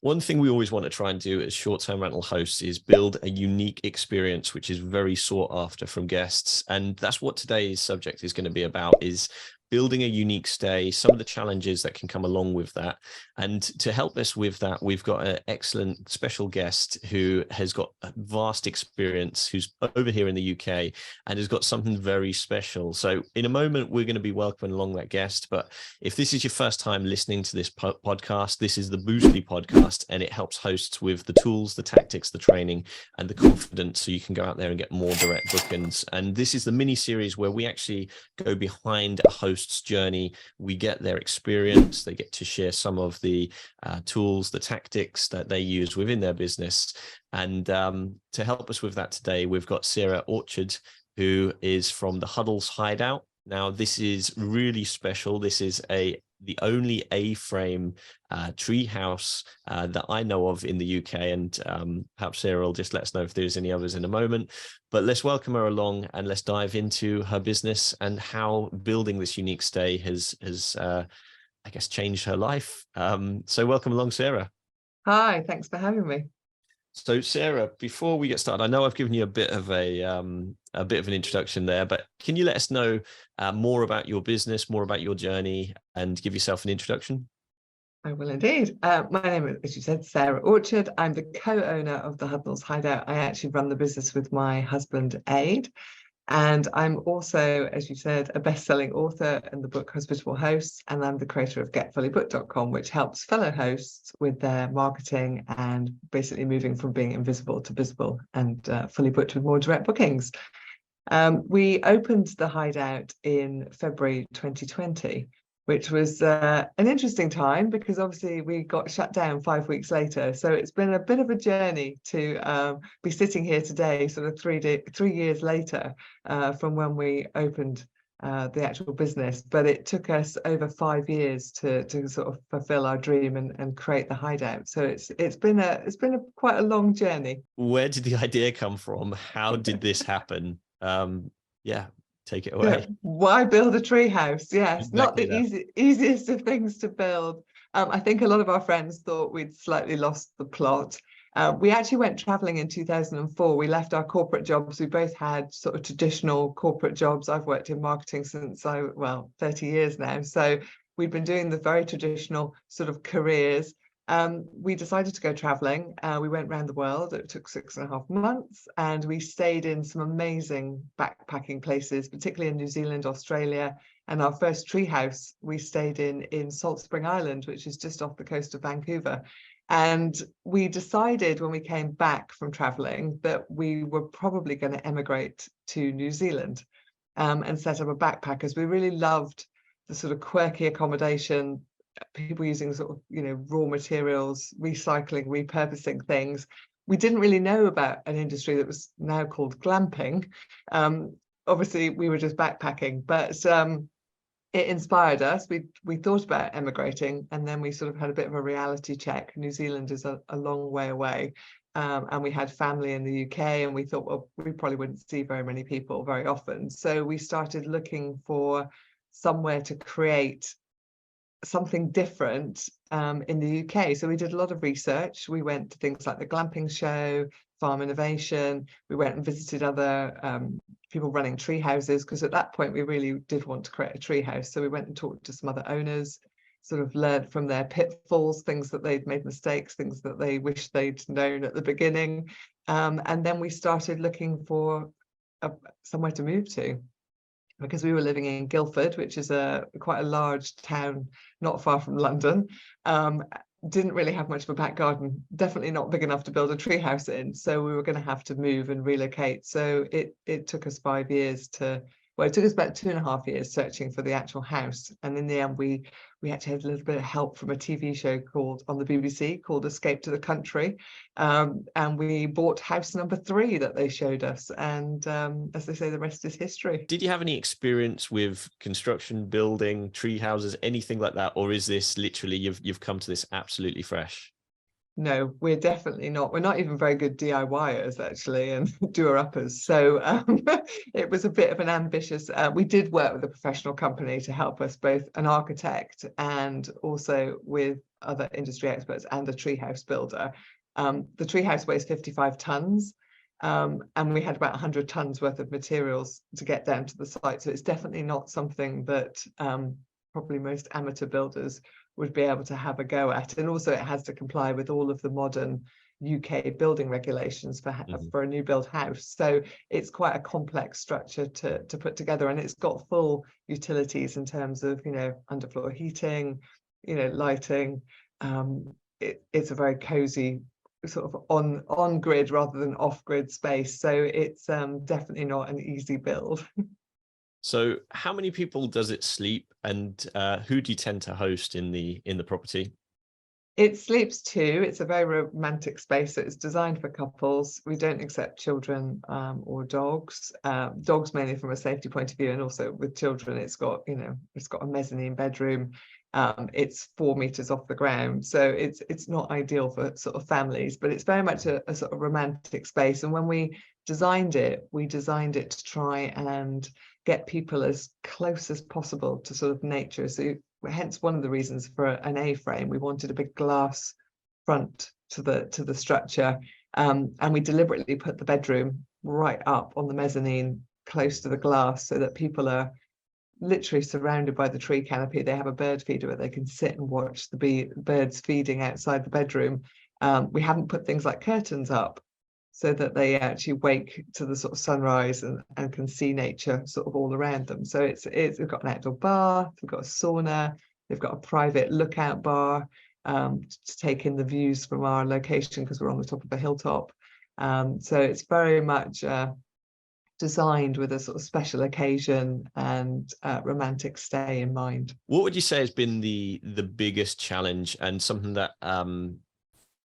One thing we always want to try and do as short-term rental hosts is build a unique experience, which is very sought after from guests. And that's what today's subject is going to be about, is building a unique stay, some of the challenges that can come along with that. And to help us with that, we've got an excellent special guest who has got a vast experience, who's over here in the UK and has got something very special. So in a moment, we're going to be welcoming along that guest. But if this is your first time listening to this podcast, this is the Boostly podcast, and it helps hosts with the tools, the tactics, the training, and the confidence so you can go out there and get more direct bookings. And this is the mini series where we actually go behind a host's journey. We get their experience. They get to share some of the tools, the tactics that they use within their business. And to help us with that today, we've got Sarah Orchard, who is from the Huddles Hideout. Now, this is really special. This is the only A-frame tree house that I know of in the UK, and perhaps Sarah will just let us know if there's any others in a moment. But let's welcome her along and let's dive into her business and how building this unique stay has I guess, changed her life. So welcome along, Sarah. Hi, thanks for having me. So Sarah, before we get started, I know I've given you a bit of an introduction there, but can you let us know more about your business, more about your journey, and give yourself an introduction? I will indeed. My name is, as you said, Sarah Orchard. I'm the co-owner of the Huddles Hideout. I actually run the business with my husband, Aid. And I'm also, as you said, a best-selling author in the book Hospitable Hosts, and I'm the creator of getfullybooked.com, which helps fellow hosts with their marketing and basically moving from being invisible to visible and fully booked with more direct bookings. We opened the Hideout in February 2020, which was an interesting time because obviously we got shut down 5 weeks later. So it's been a bit of a journey to be sitting here today, sort of 3 years later from when we opened the actual business. But it took us over 5 years to sort of fulfill our dream and create the Hideout. So it's been quite a long journey. Where did the idea come from? How did this happen? Take it away. Yeah. Why build a treehouse? Yes, Exactly not the easiest of things to build. I think a lot of our friends thought we'd slightly lost the plot. We actually went traveling in 2004. We left our corporate jobs. We both had sort of traditional corporate jobs. I've worked in marketing since 30 years now. So we'd been doing the very traditional sort of careers. We decided to go traveling. We went around the world. It took 6.5 months, and we stayed in some amazing backpacking places, particularly in New Zealand, Australia. And our first treehouse we stayed in Salt Spring Island, which is just off the coast of Vancouver. And we decided when we came back from traveling that we were probably going to emigrate to New Zealand and set up a backpackers. We really loved the sort of quirky accommodation, people using sort of, raw materials, recycling, repurposing things. We didn't really know about an industry that was now called glamping. Obviously, we were just backpacking, but it inspired us. We thought about emigrating, and then we sort of had a bit of a reality check. New Zealand is a long way away, and we had family in the UK, and we thought, well, we probably wouldn't see very many people very often. So we started looking for somewhere to create something different in the UK. So we did a lot of research. We went to things like the Glamping Show, Farm Innovation. We went and visited other people running tree houses, because at that point we really did want to create a tree house. So we went and talked to some other owners, sort of learned from their pitfalls, things that they'd made mistakes, things that they wished they'd known at the beginning. And then we started looking for somewhere to move to, because we were living in Guildford, which is quite a large town not far from London. Didn't really have much of a back garden, definitely not big enough to build a tree house in. So we were going to have to move and relocate. So it took us 5 years it took us about 2.5 years searching for the actual house. And in the end, we actually had a little bit of help from a TV show on the BBC called Escape to the Country. And we bought house number 3 that they showed us. And as they say, the rest is history. Did you have any experience with construction, building, tree houses, anything like that? Or is this literally you've come to this absolutely fresh? No, we're definitely not. We're not even very good DIYers, actually, and doer-uppers. So it was a bit of an ambitious. We did work with a professional company to help us, both an architect and also with other industry experts and a treehouse builder. The treehouse weighs 55 tons. And we had about 100 tons worth of materials to get down to the site. So it's definitely not something that probably most amateur builders would be able to have a go at. And also it has to comply with all of the modern UK building regulations for a new build house. So it's quite a complex structure to put together, and it's got full utilities in terms of, underfloor heating, lighting. It's a very cozy sort of on grid rather than off grid space. So it's definitely not an easy build. So how many people does it sleep, and who do you tend to host in the property? It sleeps two. It's a very romantic space. So it's designed for couples. We don't accept children or dogs. Dogs mainly from a safety point of view, and also with children, it's got a mezzanine bedroom. It's 4 meters off the ground, so it's not ideal for sort of families, but it's very much a sort of romantic space. And when we designed it to try and get people as close as possible to sort of nature. So hence one of the reasons for an A-frame. We wanted a big glass front to the structure, and we deliberately put the bedroom right up on the mezzanine, close to the glass, so that people are literally surrounded by the tree canopy. They have a bird feeder where they can sit and watch the birds feeding outside the bedroom. We haven't put things like curtains up so that they actually wake to the sort of sunrise and can see nature sort of all around them. So we've got an outdoor bath, we've got a sauna, they've got a private lookout bar to take in the views from our location because we're on the top of a hilltop. So it's very much designed with a sort of special occasion and romantic stay in mind. What would you say has been the biggest challenge, and something that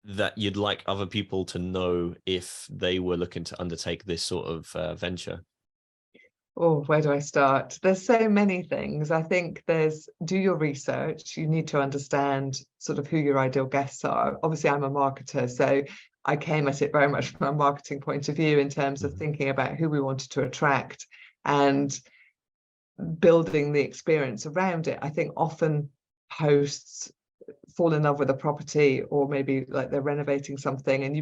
that you'd like other people to know if they were looking to undertake this sort of venture? Oh, where do I start? There's so many things. I think do your research. You need to understand sort of who your ideal guests are. Obviously, I'm a marketer, so I came at it very much from a marketing point of view in terms of thinking about who we wanted to attract and building the experience around it. I think often hosts fall in love with a property, or maybe like they're renovating something, and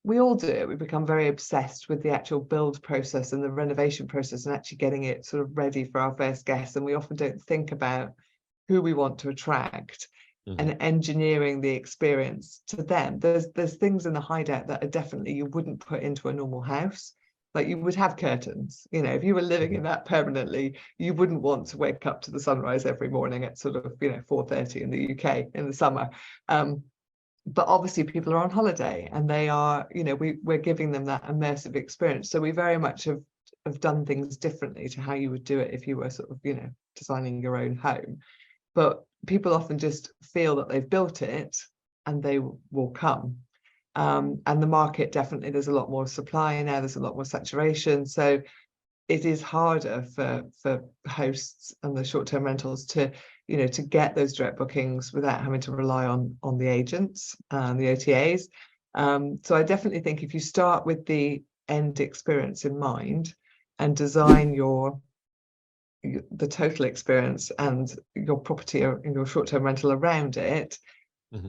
we all do it. We become very obsessed with the actual build process and the renovation process and actually getting it sort of ready for our first guests. And we often don't think about who we want to attract and engineering the experience to them. There's things in the hideout that are definitely you wouldn't put into a normal house. Like you would have curtains, if you were living in that permanently, you wouldn't want to wake up to the sunrise every morning at sort of 4:30 in the UK in the summer. But obviously people are on holiday and they are, we're giving them that immersive experience. So we very much have done things differently to how you would do it if you were sort of, designing your own home. But people often just feel that they've built it and they will come. And the market, definitely, there's a lot more supply now, there's a lot more saturation. So it is harder for hosts and the short-term rentals to get those direct bookings without having to rely on the agents and the OTAs. So I definitely think if you start with the end experience in mind and design the total experience and your property or your short-term rental around it,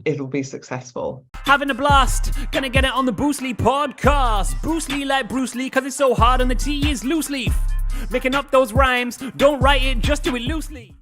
it'll be successful. Having a blast, gonna get it on the Bruce Lee podcast. Bruce Lee like Bruce Lee, cause it's so hard and the T is loose leaf. Making up those rhymes, don't write it, just do it loosely.